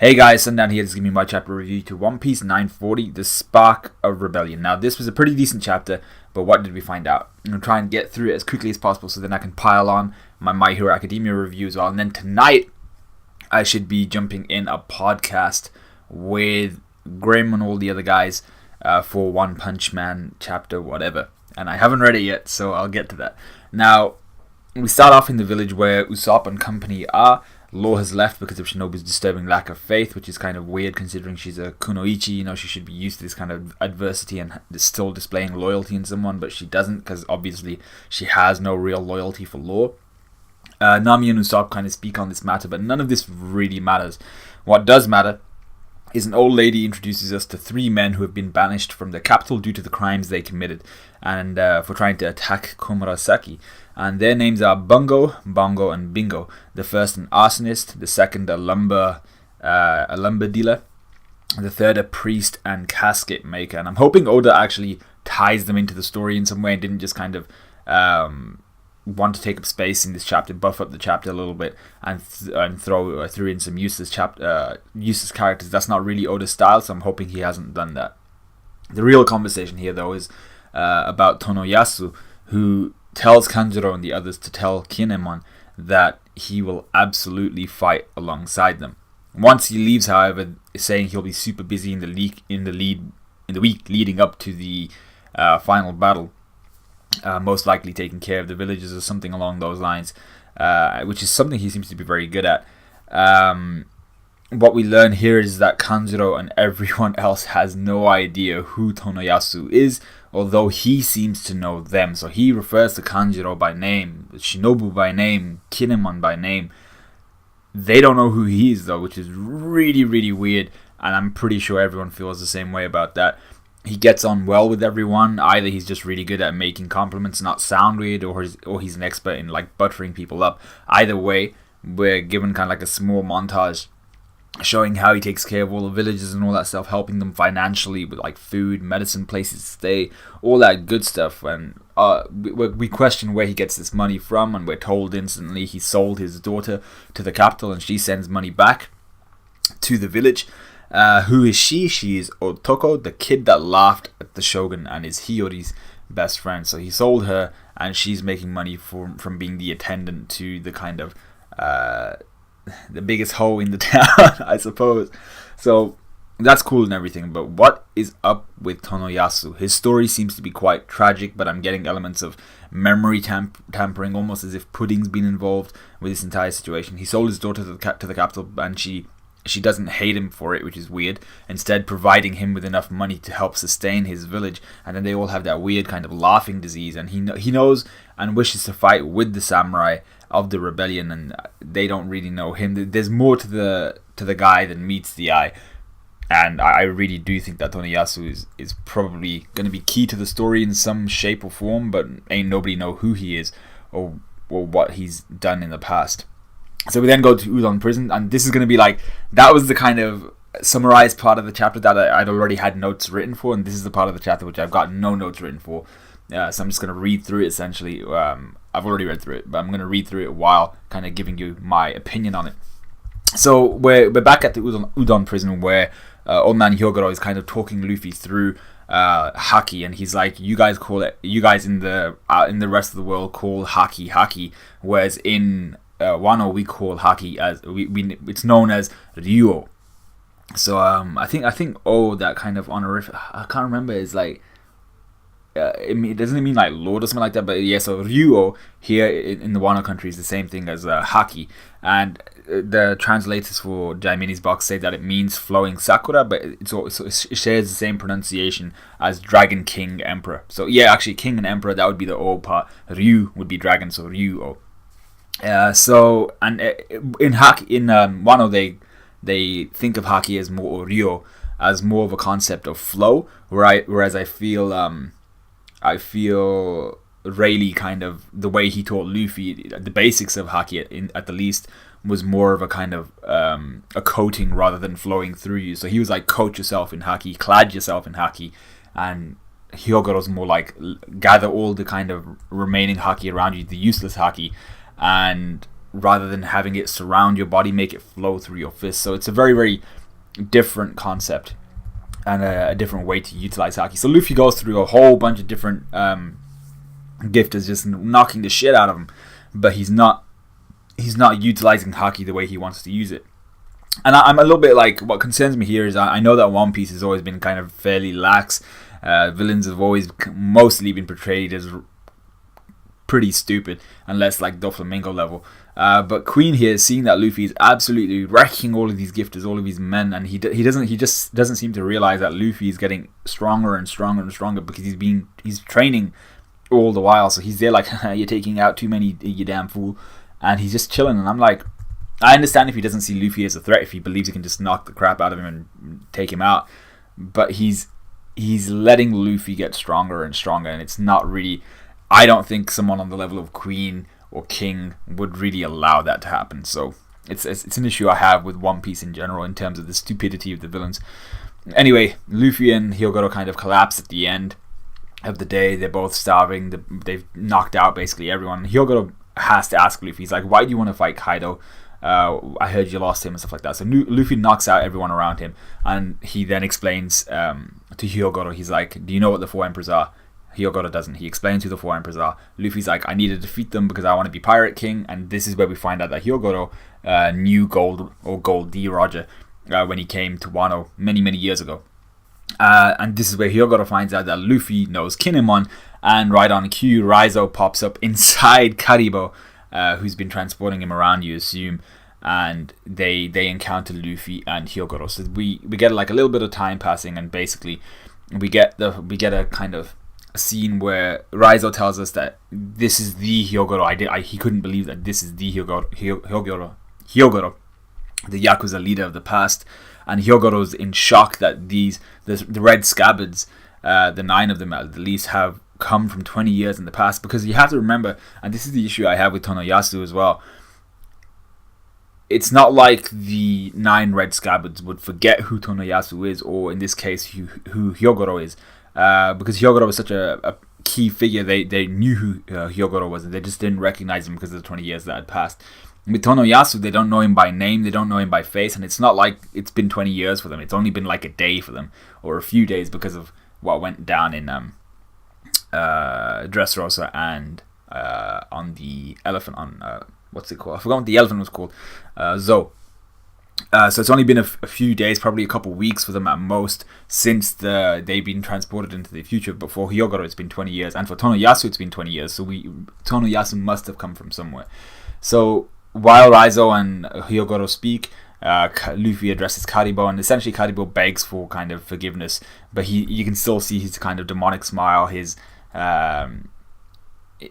Hey guys, Sundown here. This is going to be my chapter review to One Piece 940, The Spark of Rebellion. Now, this was a pretty decent chapter, but what did we find out? I'm going to try and get through it as quickly as possible so then I can pile on my My Hero Academia review as well. And then tonight, I should be jumping in a podcast with Grim and all the other guys for One Punch Man chapter whatever. And I haven't read it yet, so I'll get to that. Now, we start off in the village where Usopp and company are. Law has left because of Shinobu's disturbing lack of faith, which is kind of weird considering she's a kunoichi. You know, she should be used to this kind of adversity and still displaying loyalty in someone, but she doesn't because obviously she has no real loyalty for Law. Nami and Usopp kind of speak on this matter, but none of this really matters. What does matter is an old lady introduces us to three men who have been banished from the capital due to the crimes they committed and for trying to attack Komurasaki. And their names are Bungo, Bongo, and Bingo. The first an arsonist, the second a lumber dealer, the third a priest and casket maker. And I'm hoping Oda actually ties them into the story in some way and didn't just kind of want to take up space in this chapter, buff up the chapter a little bit, and throw in some useless characters. That's not really Oda's style, so I'm hoping he hasn't done that. The real conversation here, though, is about Tonoyasu, who tells Kanjuro and the others to tell Kinemon that he will absolutely fight alongside them. Once he leaves, however, saying he'll be super busy in the week leading up to the final battle, most likely taking care of the villagers or something along those lines, which is something he seems to be very good at. What we learn here is that Kanjuro and everyone else has no idea who Tonoyasu is, although he seems to know them. So he refers to Kanjuro by name, Shinobu by name, Kinemon by name. They don't know who he is though, which is really, really weird, and I'm pretty sure everyone feels the same way about that. He gets on well with everyone. Either he's just really good at making compliments not sound weird, or he's an expert in like buttering people up. Either way, we're given kind of like a small montage showing how he takes care of all the villagers and all that stuff, helping them financially with like food, medicine, places to stay, all that good stuff. And we question where he gets this money from, and we're told instantly he sold his daughter to the capital and she sends money back to the village. Who is she? She is Otoko, the kid that laughed at the Shogun and is Hiyori's best friend. So he sold her and she's making money from being the attendant to the kind of the biggest hoe in the town, I suppose. So that's cool and everything, but what is up with Tonoyasu? His story seems to be quite tragic, but I'm getting elements of memory tampering, almost as if Pudding's been involved with this entire situation. He sold his daughter to the capital, and she doesn't hate him for it, which is weird, instead providing him with enough money to help sustain his village. And then they all have that weird kind of laughing disease, and he knows and wishes to fight with the samurai of the rebellion, and they don't really know him. There's more to the guy than meets the eye, and I really do think that Tonoyasu is probably going to be key to the story in some shape or form, but ain't nobody know who he is or what he's done in the past. So we then go to Udon Prison, and this is going to be like, that was the kind of summarized part of the chapter that I'd already had notes written for, and this is the part of the chapter which I've got no notes written for. So I'm just going to read through it essentially. I've already read through it, but I'm going to read through it while kind of giving you my opinion on it. So we're back at the Udon Prison where old man Hyogoro is kind of talking Luffy through haki, and he's like, you guys in the rest of the world call haki, whereas in Wano we call haki as it's known as Ryuo. So I think that kind of honorific, I can't remember, is like it doesn't mean like Lord or something like that, but yeah, so Ryuo here in the Wano country is the same thing as haki, and the translators for Jaimini's box say that it means flowing sakura, but it shares the same pronunciation as Dragon King Emperor. So yeah, actually King and Emperor, that would be the O part. Ryu would be dragon, so Ryuo. So and in Wano they think of haki as more, or Ryo as more of a concept of flow, whereas I feel Rayleigh, kind of the way he taught Luffy the basics of haki at the least, was more of a kind of a coating rather than flowing through you. So he was like, coat yourself in haki, clad yourself in haki, and Hyogoro's more like, gather all the kind of remaining haki around you, the useless haki, and rather than having it surround your body, make it flow through your fists. So it's a very, very different concept and a different way to utilize haki. So Luffy goes through a whole bunch of different gifters, just knocking the shit out of him, but he's not utilizing haki the way he wants to use it. And I'm a little bit like, what concerns me here is I know that One Piece has always been kind of fairly lax. Villains have always mostly been portrayed as pretty stupid, unless like Doflamingo level. But Queen here, seeing that Luffy is absolutely wrecking all of these gifters, all of these men, and he just doesn't seem to realize that Luffy is getting stronger and stronger and stronger because he's training all the while. So he's there like, you're taking out too many, you damn fool, and he's just chilling. And I'm like, I understand if he doesn't see Luffy as a threat, if he believes he can just knock the crap out of him and take him out, but he's letting Luffy get stronger and stronger, and it's not really, I don't think someone on the level of Queen or King would really allow that to happen. So it's an issue I have with One Piece in general in terms of the stupidity of the villains. Anyway, Luffy and Hyogoro kind of collapse at the end of the day. They're both starving. They've knocked out basically everyone. Hyogoro has to ask Luffy, he's like, why do you want to fight Kaido? I heard you lost him and stuff like that. So Luffy knocks out everyone around him, and he then explains to Hyogoro, he's like, do you know what the Four Emperors are? Hyogoro doesn't. He explains who the Four Emperors are. Luffy's like, I need to defeat them because I want to be Pirate King. And this is where we find out that Hyogoro knew Gold D. Roger when he came to Wano many, many years ago. And this is where Hyogoro finds out that Luffy knows Kinemon, and right on cue, Raizo pops up inside Karibo, who's been transporting him around, you assume, and they encounter Luffy and Hyogoro. So we get like a little bit of time passing, and basically we get a kind of a scene where Raizo tells us that this is the Hyogoro. He couldn't believe that this is the Hyogoro, the Yakuza leader of the past. And Hyogoro's in shock that the red scabbards, the 9 of them at least, have come from 20 years in the past. Because you have to remember, and this is the issue I have with Tonoyasu as well, it's not like the 9 red scabbards would forget who Tonoyasu is, or in this case who Hyogoro is, because Hyogoro was such a key figure. They knew who Hyogoro was, and they just didn't recognize him because of the 20 years that had passed. With Tonoyasu, they don't know him by name, they don't know him by face, and it's not like it's been 20 years for them. It's only been like a day for them, or a few days, because of what went down in Dressrosa and on the elephant, on what's it called? I forgot what the elephant was called. Zo. So it's only been a few days, probably a couple weeks for them at most, since they've been transported into the future. But for Hyogoro, it's been 20 years, and for Tonoyasu, it's been 20 years. So Tonoyasu must have come from somewhere. So while Raizo and Hyogoro speak, Luffy addresses Karibo, and essentially Karibo begs for kind of forgiveness, but you can still see his kind of demonic smile, his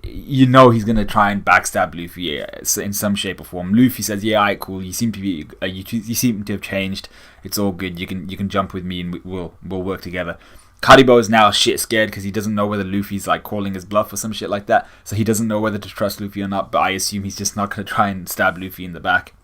he's gonna try and backstab Luffy in some shape or form. Luffy says, "Yeah, alright, cool. You seem to be, you seem to have changed. It's all good. You can jump with me, and we'll work together." Karibo is now shit scared because he doesn't know whether Luffy's like calling his bluff or some shit like that. So he doesn't know whether to trust Luffy or not. But I assume he's just not gonna try and stab Luffy in the back.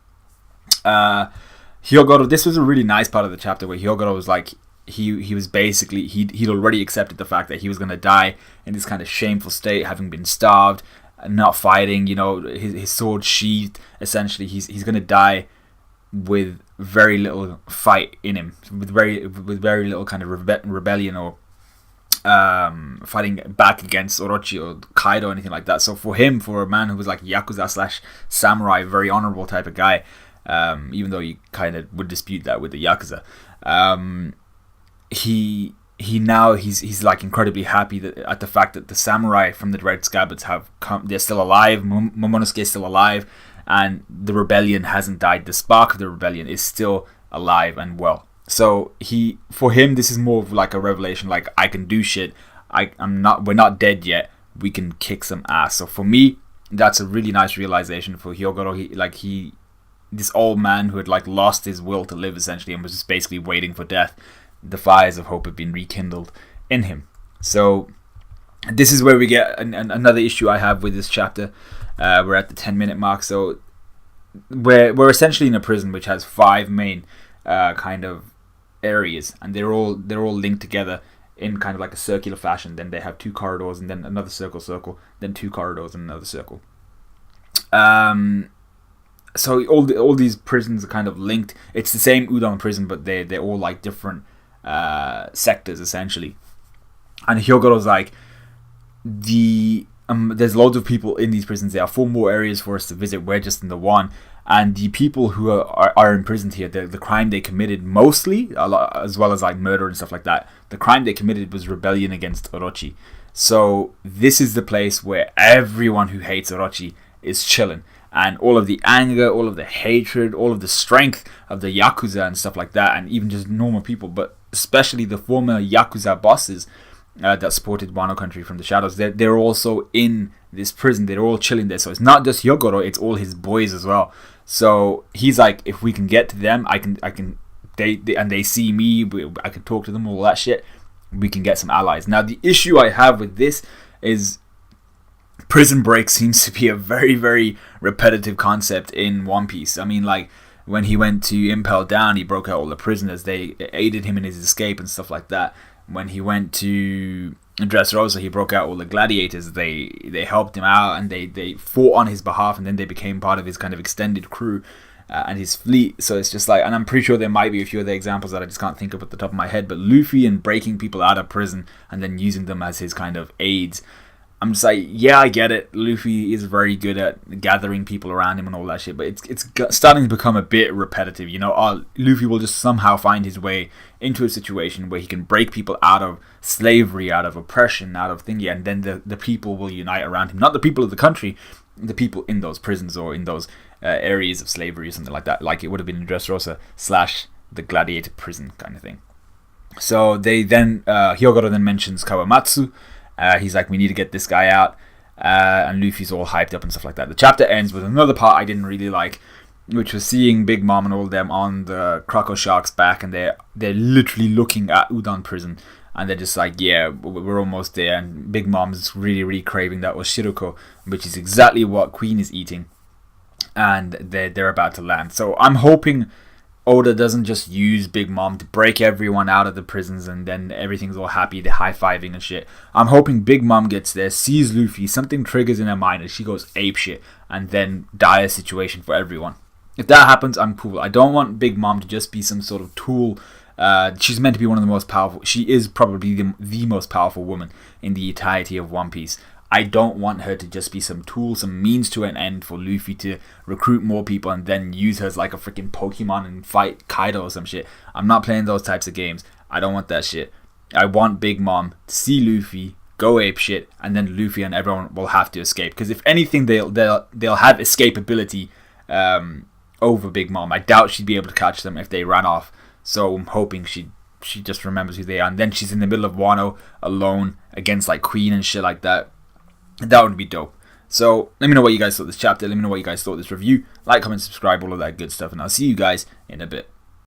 Hyogoro, this was a really nice part of the chapter where Hyogoro was like, he was basically, he'd already accepted the fact that he was going to die in this kind of shameful state, having been starved, not fighting, his sword sheathed. Essentially, he's going to die with very little fight in him, with very little kind of rebellion or fighting back against Orochi or Kaido or anything like that. So for him, for a man who was like Yakuza / samurai, very honorable type of guy, even though you kind of would dispute that with the Yakuza, he's like incredibly happy at the fact that the samurai from the Red Scabbards have come. They're still alive. Momonosuke is still alive, and the rebellion hasn't died. The spark of the rebellion is still alive and well. So for him, this is more of like a revelation. Like, I can do shit. We're not dead yet. We can kick some ass. So for me, that's a really nice realization for Hyogoro. This old man who had like lost his will to live essentially and was just basically waiting for death. The fires of hope have been rekindled in him. So this is where we get another issue I have with this chapter. We're at the 10-minute mark. So we're essentially in a prison which has 5 main kind of areas, and they're all linked together in kind of like a circular fashion. Then they have 2 corridors, and then another circle, then 2 corridors and another circle. So all these prisons are kind of linked. It's the same Udon prison, but they're all like different sectors essentially. And Hyogoro's like, there's loads of people in these prisons. There are 4 more areas for us to visit. We're just in the one. And the people who are imprisoned here, the crime they committed mostly, a lot, as well as like murder and stuff like that, the crime they committed was rebellion against Orochi. So this is the place where everyone who hates Orochi is chilling. And all of the anger, all of the hatred, all of the strength of the Yakuza and stuff like that, and even just normal people, but especially the former Yakuza bosses that supported Wano Country from the shadows, they're also in this prison. They're all chilling there. So it's not just Hyogoro, it's all his boys as well. So he's like, if we can get to them, they see me, I can talk to them, all that shit, we can get some allies. Now the issue I have with this is prison break seems to be a very, very repetitive concept in One Piece. I mean, like, when he went to Impel Down, he broke out all the prisoners. They aided him in his escape and stuff like that. When he went to Dressrosa, he broke out all the gladiators. They helped him out, and they fought on his behalf, and then they became part of his kind of extended crew and his fleet. So it's just like, and I'm pretty sure there might be a few other examples that I just can't think of at the top of my head, but Luffy and breaking people out of prison and then using them as his kind of aides. I'm just like, yeah, I get it. Luffy is very good at gathering people around him and all that shit, but it's starting to become a bit repetitive, you know. Luffy will just somehow find his way into a situation where he can break people out of slavery, out of oppression, out of thingy, and then the people will unite around him. Not the people of the country, the people in those prisons or in those areas of slavery or something like that, like it would have been in Dressrosa / the gladiator prison kind of thing. So they then, Hyogoro then mentions Kawamatsu. He's like, we need to get this guy out, and Luffy's all hyped up and stuff like that. The chapter ends with another part I didn't really like, which was seeing Big Mom and all of them on the Croco Shark's back, and they're literally looking at Udon prison, and they're just like, yeah, we're almost there. And Big Mom's really, really craving that Oshiroko, which is exactly what Queen is eating, and they're about to land. So I'm hoping Oda doesn't just use Big Mom to break everyone out of the prisons and then everything's all happy, they're high-fiving and shit. I'm hoping Big Mom gets there, sees Luffy, something triggers in her mind and she goes apeshit, and then dire situation for everyone. If that happens, I'm cool. I don't want Big Mom to just be some sort of tool. She's meant to be one of the most powerful. She is probably the most powerful woman in the entirety of One Piece. I don't want her to just be some tool, some means to an end for Luffy to recruit more people and then use her as like a freaking Pokemon and fight Kaido or some shit. I'm not playing those types of games. I don't want that shit. I want Big Mom to see Luffy, go ape shit, and then Luffy and everyone will have to escape. Because if anything, they'll have escapability over Big Mom. I doubt she'd be able to catch them if they ran off. So I'm hoping she just remembers who they are, and then she's in the middle of Wano alone against like Queen and shit like that. That would be dope. So let me know what you guys thought of this chapter. Let me know what you guys thought of this review. Like, comment, subscribe, all of that good stuff. And I'll see you guys in a bit.